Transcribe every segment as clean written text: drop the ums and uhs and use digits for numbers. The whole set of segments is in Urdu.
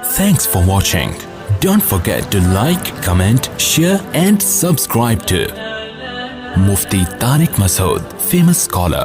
Thanks for watching. Don't forget to like, comment, share and subscribe to Mufti Tariq Masood, famous scholar.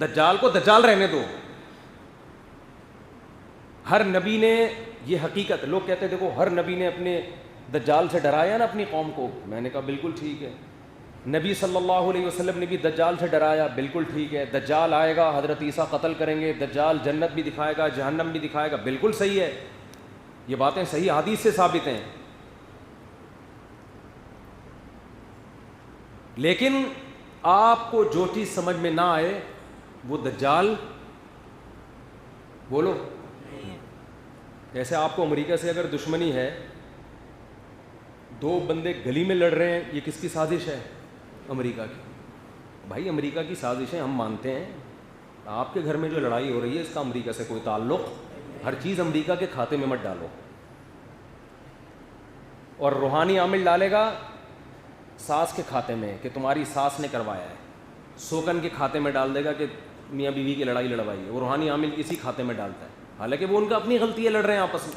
دجال کو دجال رہنے دو. ہر نبی نے یہ حقیقت, لوگ کہتے ہیں دیکھو ہر نبی نے اپنے دجال سے ڈرایا نا اپنی قوم کو. میں نے کہا بالکل ٹھیک ہے. نبی صلی اللہ علیہ وسلم نے بھی دجال سے ڈرایا, بالکل ٹھیک ہے. دجال آئے گا, حضرت عیسیٰ قتل کریں گے, دجال جنت بھی دکھائے گا, جہنم بھی دکھائے گا, بالکل صحیح ہے. یہ باتیں صحیح حدیث سے ثابت ہیں. لیکن آپ کو جو چیز سمجھ میں نہ آئے وہ دجال, بولو. جیسے آپ کو امریکہ سے اگر دشمنی ہے, دو بندے گلی میں لڑ رہے ہیں, یہ کس کی سازش ہے؟ امریکہ کی. بھائی امریکہ کی سازشیں ہم مانتے ہیں. آپ کے گھر میں جو لڑائی ہو رہی ہے اس کا امریکہ سے کوئی تعلق. ہر چیز امریکہ کے کھاتے میں مت ڈالو. اور روحانی عامل ڈالے گا ساس کے کھاتے میں کہ تمہاری ساس نے کروایا ہے, سوکن کے کھاتے میں ڈال دے گا کہ میاں بیوی کی لڑائی لڑوائی ہے. وہ روحانی عامل اسی کھاتے میں ڈالتا ہے, حالانکہ وہ ان کا اپنی غلطی ہے, لڑ رہے ہیں آپس میں.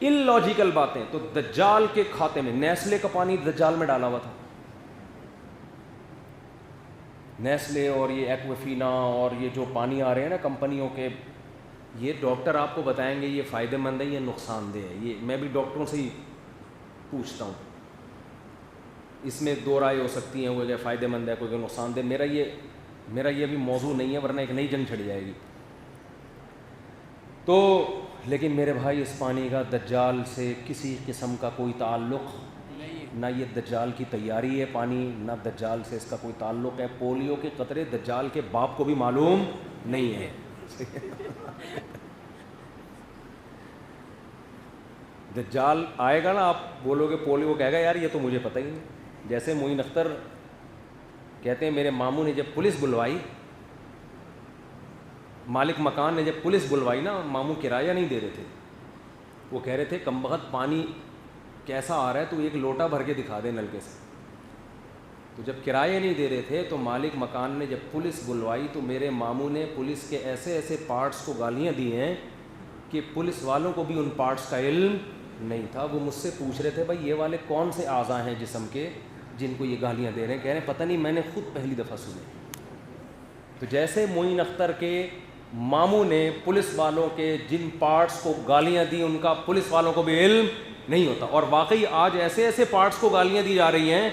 ان لاجیکل باتیں. تو دجال کے کھاتے میں نیسلے کا پانی دجال میں ڈالا ہوا تھا. نیسلے اور یہ ایکوفینا اور یہ جو پانی آ رہے ہیں نا کمپنیوں کے, یہ ڈاکٹر آپ کو بتائیں گے یہ فائدہ مند ہے یا نقصان دہ ہے. یہ میں بھی ڈاکٹروں سے ہی پوچھتا ہوں. اس میں دو رائے ہو سکتی ہیں, کوئی فائدہ مند ہے کوئی نقصان دہ. میرا یہ بھی موضوع نہیں ہے, ورنہ ایک نئی جنگ چھڑ جائے گی. تو لیکن میرے بھائی اس پانی کا دجال سے کسی قسم کا کوئی تعلق نہ. یہ دجال کی تیاری ہے پانی, نہ دجال سے اس کا کوئی تعلق ہے. پولیو کے قطرے دجال کے باپ کو بھی معلوم نہیں ہے. دجال آئے گا نا, آپ بولو گے پولیو, کہے گا یار یہ تو مجھے پتہ ہی نہیں. جیسے معین اختر کہتے ہیں میرے ماموں نے جب پولیس بلوائی, مالک مکان نے جب پولیس بلوائی نا, ماموں کرایہ نہیں دے رہے تھے. وہ کہہ رہے تھے کم بخت پانی کیسا آ رہا ہے تو ایک لوٹا بھر کے دکھا دے نلکے سے. تو جب کرایہ نہیں دے رہے تھے تو مالک مکان نے جب پولیس بلوائی تو میرے ماموں نے پولیس کے ایسے ایسے پارٹس کو گالیاں دی ہیں کہ پولیس والوں کو بھی ان پارٹس کا علم نہیں تھا. وہ مجھ سے پوچھ رہے تھے بھائی یہ والے کون سے اعضاء ہیں جسم کے جن کو یہ گالیاں دے رہے ہیں. کہہ رہے ہیں پتہ نہیں, میں نے خود پہلی دفعہ سنے. تو جیسے معین اختر کے ماموں نے پولیس والوں کے جن پارٹس کو گالیاں دی ان کا پولیس والوں کو بھی علم نہیں ہوتا. اور واقعی آج ایسے ایسے پارٹس کو گالیاں دی جا رہی ہیں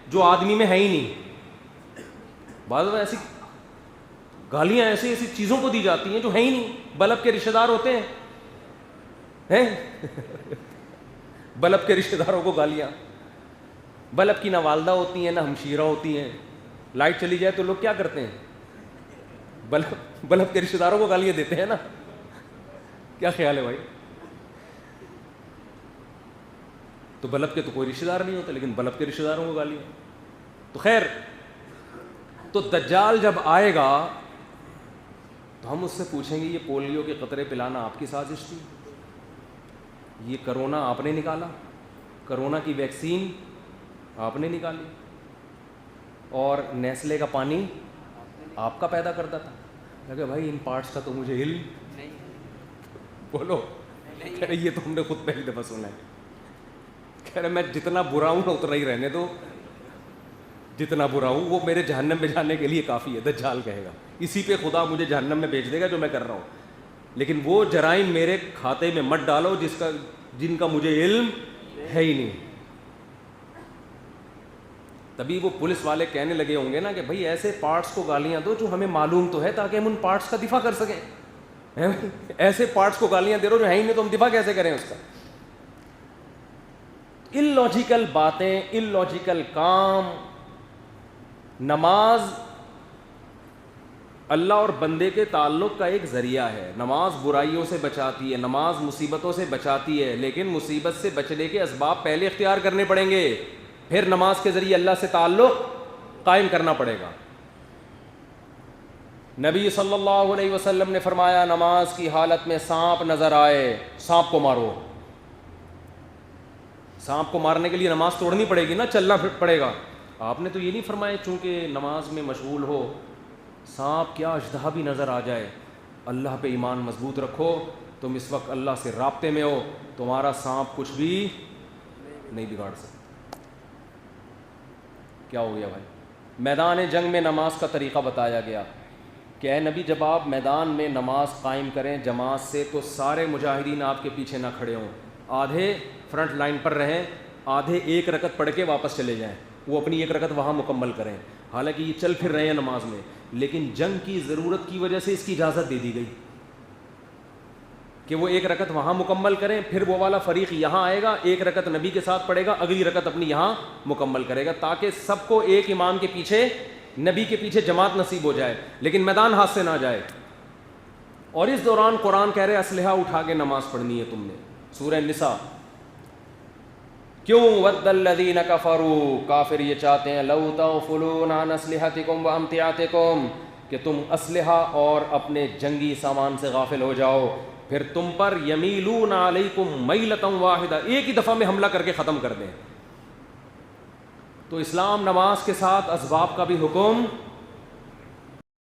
جو آدمی میں ہے ہی نہیں. بعض ایسی گالیاں ایسی ایسی چیزوں کو دی جاتی ہیں جو ہے ہی نہیں. بلب کے رشتہ دار ہوتے ہیں, بلب کے رشتہ داروں کو گالیاں. بلب کی نہ والدہ ہوتی ہیں نہ ہمشیرہ ہوتی ہیں. لائٹ چلی جائے تو لوگ کیا کرتے ہیں, بلب کے رشتہ داروں کو گالیاں دیتے ہیں نا. کیا خیال ہے بھائی؟ تو بلب کے تو کوئی رشتہ دار نہیں ہوتا, لیکن بلب کے رشتہ داروں کو گالیاں. تو خیر, تو دجال جب آئے گا تو ہم اس سے پوچھیں گے یہ پولیو کے قطرے پلانا آپ کی سازش تھی, یہ کرونا آپ نے نکالا, کرونا کی ویکسین آپ نے نکالی, اور نیسلے کا پانی آپ کا پیدا کرتا تھا. کہ بھائی ان پارٹس کا تو مجھے علم نہیں. بولو, کہہ رہے یہ تو ہم نے خود پہلی دفعہ سنا ہے. کہہ رہے میں جتنا برا ہوں نا اتنا ہی رہنے دو, جتنا برا ہوں وہ میرے جہنم میں جانے کے لیے کافی ہے. دجال کہے گا اسی پہ خدا مجھے جہنم میں بھیج دے گا جو میں کر رہا ہوں, لیکن وہ جرائم میرے کھاتے میں مت ڈالو جن کا مجھے علم ہے ہی نہیں. تبھی وہ پولیس والے کہنے لگے ہوں گے نا کہ بھائی ایسے پارٹس کو گالیاں دو جو ہمیں معلوم تو ہے تاکہ ہم ان پارٹس کا دفاع کر سکیں. ایسے پارٹس کو گالیاں دے رہو جو ہے ہی نہیں تو ہم دفاع کیسے کریں اس کا. ان لاجیکل باتیں, ان لاجیکل کام. نماز اللہ اور بندے کے تعلق کا ایک ذریعہ ہے. نماز برائیوں سے بچاتی ہے, نماز مصیبتوں سے بچاتی ہے, لیکن مصیبت سے بچنے کے اسباب پہلے اختیار کرنے پڑیں گے, پھر نماز کے ذریعے اللہ سے تعلق قائم کرنا پڑے گا. نبی صلی اللہ علیہ وسلم نے فرمایا نماز کی حالت میں سانپ نظر آئے سانپ کو مارو. سانپ کو مارنے کے لیے نماز توڑنی پڑے گی نا, چلنا پڑے گا. آپ نے تو یہ نہیں فرمایا چونکہ نماز میں مشغول ہو, سانپ کیا اژدہا بھی نظر آ جائے, اللہ پہ ایمان مضبوط رکھو, تم اس وقت اللہ سے رابطے میں ہو, تمہارا سانپ کچھ بھی نہیں بگاڑ سکتا. کیا ہو گیا بھائی؟ میدان جنگ میں نماز کا طریقہ بتایا گیا کہ اے نبی جب آپ میدان میں نماز قائم کریں جماعت سے تو سارے مجاہدین آپ کے پیچھے نہ کھڑے ہوں, آدھے فرنٹ لائن پر رہیں, آدھے ایک رکعت پڑھ کے واپس چلے جائیں, وہ اپنی ایک رکعت وہاں مکمل کریں. حالانکہ یہ چل پھر رہے ہیں نماز میں, لیکن جنگ کی ضرورت کی وجہ سے اس کی اجازت دے دی گئی کہ وہ ایک رکعت وہاں مکمل کریں, پھر وہ والا فریق یہاں آئے گا, ایک رکعت نبی کے ساتھ پڑھے گا, اگلی رکعت اپنی یہاں مکمل کرے گا, تاکہ سب کو ایک امام کے پیچھے, نبی کے پیچھے جماعت نصیب ہو جائے, لیکن میدان ہاتھ سے نہ جائے. اور اس دوران قرآن کہہ رہے اسلحہ اٹھا کے نماز پڑھنی ہے تم نے. سورہ نساء. کیوں؟ ود الذین کفروا, کافر یہ چاہتے ہیں, لو تغفلون عن اسلحتکم وامتعاتکم, کہ تم اسلحہ اور اپنے جنگی سامان سے غافل ہو جاؤ, پھر تم پر یمیلون علیکم میلۃ واحدہ, ایک ہی دفعہ میں حملہ کر کے ختم کر دیں. تو اسلام نماز کے ساتھ اسباب کا بھی حکم